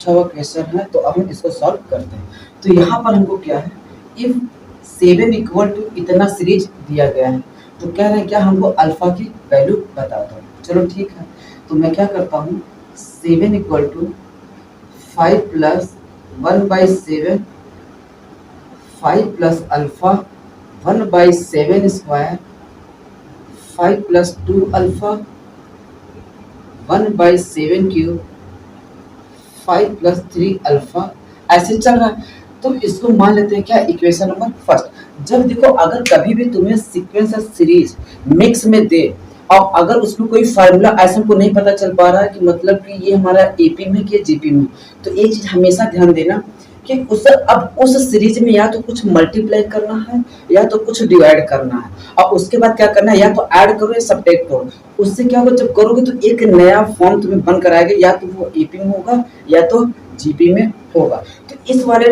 अच्छा हुआ क्वेश्चन है, तो अब हम इसको सॉल्व करते हैं। तो यहाँ पर हमको क्या है, इफ 7 इक्वल टू इतना सीरीज दिया गया है, तो कह रहे हैं क्या हमको अल्फा की वैल्यू बता दो। चलो ठीक है, तो मैं क्या करता हूँ, 7 equal to 5 plus 1/7, 5 plus alpha 1/7 square, 5 plus 2 alpha 1/7 cube, 5 plus 3 alpha, ऐसे चल रहा है। तो इसको मान लेते हैं क्या, इक्वेशन नंबर फर्स्ट। जब देखो अगर कभी भी तुम्हें सीक्वेंस और सीरीज मिक्स में दे और अगर उसमें कोई फार्मूला ऐसा को नहीं पता चल पा रहा है कि मतलब कि ये हमारा एपी में कि जीपी में, तो एक चीज हमेशा ध्यान देना कि उस सीरीज में या तो कुछ मल्टीप्लाई करना है या तो कुछ डिवाइड करना है, और उसके बाद क्या करना है, या तो ऐड करो या सब्ट्रैक्ट करो। उससे क्या होगा, जब करोगे तो एक नया फॉर्म तुम्हें बन कर आएगा, या तो वो एपी में होगा या तो जीपी में होगा। तो इस वाले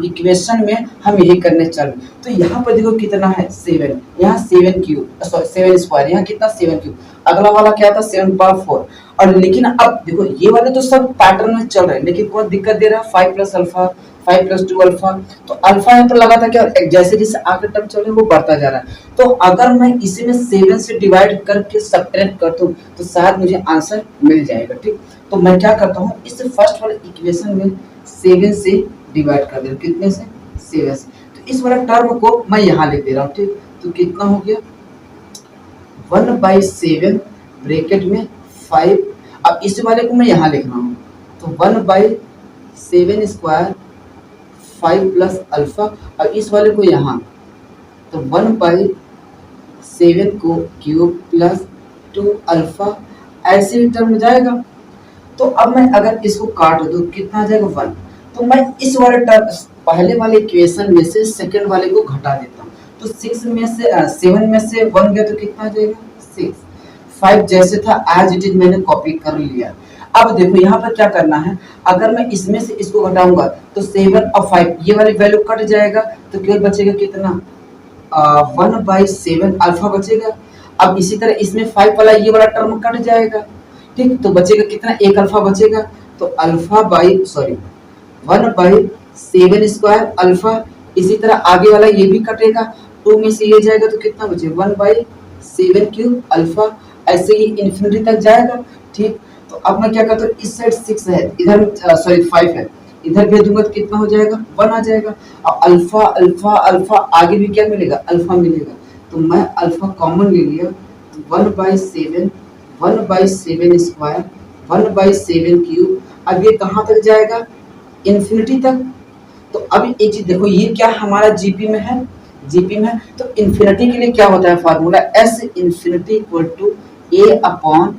इक्वेशन में हम यही करने चल। तो यहाँ पर देखो कितना है 7, यहाँ 7 क्यूब, सॉरी 7 स्क्वायर, यहाँ कितना 7 क्यूब, अगला वाला क्या था 7/4। और लेकिन अब देखो ये वाले तो सब पैटर्न में चल रहे हैं, लेकिन कौन दिक्कत दे रहा है, 5 प्लस अल्फा, 5 प्लस 2 अल्फा। तो अल्फा यहाँ पर लगा था क्या, जैसे जैसे आगे टर्म चल रहे हैं वो बढ़ता जा रहा है। तो अगर मैं इसी में 7 से डिवाइड करके सब्ट्रैक्ट कर दूं तो शायद मुझे आंसर मिल जाएगा। ठीक, तो मैं क्या करता हूँ, इस फर्स्ट वाले इक्वेशन में 7 से डिवाइड कर दे रहा हूँ, कितने से, 7 से। तो इस वाले टर्म को मैं यहाँ लिख दे रहा हूँ। ठीक, तो कितना हो गया, 1/7 ब्रैकेट में 5। अब इस वाले को मैं यहाँ लिख रहा हूँ, तो 1/7 स्क्वायर 5 प्लस अल्फा, और इस वाले को यहाँ, तो 1/7 को क्यूब प्लस 2 अल्फा, ऐसे ही टर्म जाएगा। तो अब मैं अगर इसको काट दूं कितना आ जाएगा 1। तो मैं इस वाले टर्म पहले वाले इक्वेशन में से सेकंड वाले को घटा देता हूँ। तो 6 में से 7 में से 1 गया तो कितना आ जाएगा 6। 5 जैसे था एज इट इज मैंने कॉपी कर लिया। अब देखो यहाँ पर क्या करना है, अगर मैं इसमें से इसको घटाऊंगा तो 7 और 5 ये वाली वैल्यू कट जाएगा, तो केवल बचेगा कितना, 1/7 अल्फा बचेगा। अब इसी तरह इसमें 5 वाला ये वाला टर्म कट जाएगा। ठीक, तो बचेगा कितना, एक अल्फा बचेगा। तो alpha by sorry 1/7 square alpha, इसी तरह आगे वाला ये भी कटेगा, 2 में से ये जाएगा तो कितना बचेगा 1/7 क्यूब अल्फा, ऐसे ही इन्फिनिटी तक जाएगा। ठीक, तो अब मैं क्या करता हूँ, इस साइड 6 है, इधर सॉरी 5 है, इधर भेज दूंगा तो कितना हो जाएगा 1 आ जाएगा। और अल्फा अल्फा अल्फा आगे भी क्या मिलेगा, अल्फा मिलेगा। तो मैं अल्फा कॉमन ले लिया, 1/7 स्क्वायर 1/7 क्यूब, अब ये कहाँ तक जाएगा, इन्फिनिटी तक। तो अब एक चीज देखो, ये क्या हमारा जीपी में है, जीपी में, तो इन्फिनिटी के लिए क्या होता है formula, S infinity equal to A upon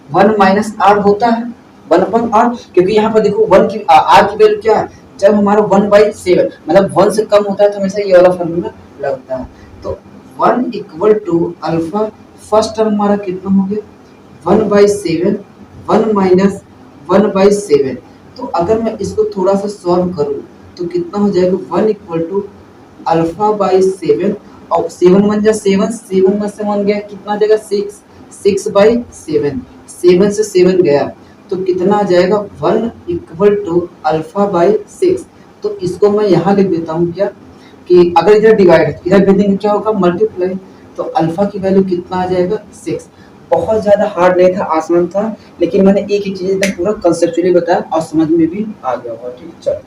1 minus R होता है, 1/r। क्योंकि यहाँ पर देखो 1 की आर की वैल्यू क्या है, जब हमारा 1/7 मतलब 1 से कम होता है तो हमेशा ये वाला फार्मूला लगता है। तो 1 equal to alpha, first term हमारा कितना हो गया 1/7, 1 माइनस 1/7। तो अगर मैं इसको थोड़ा सा सॉल्व करूँ तो कितना हो जाएगा 1 इक्वल टू अल्फा बाई 7, और 7 1 जा 7, 7 में से 1 गया कितना आ जाएगा 6, 6/7, 7 से 7 गया तो कितना आ जाएगा 1 इक्वल टू अल्फा बाई 6। तो इसको मैं यहाँ लिख देता हूँ क्या, कि अगर इधर डिवाइड इधर भेज देंगे क्या होगा मल्टीप्लाई, तो अल्फा की वैल्यू कितना आ जाएगा 6। बहुत ज़्यादा हार्ड नहीं था, आसान था, लेकिन मैंने एक ही चीज़ एकदम पूरा कंसेप्चुअली बताया और समझ में भी आ गया होगा। ठीक, चलो।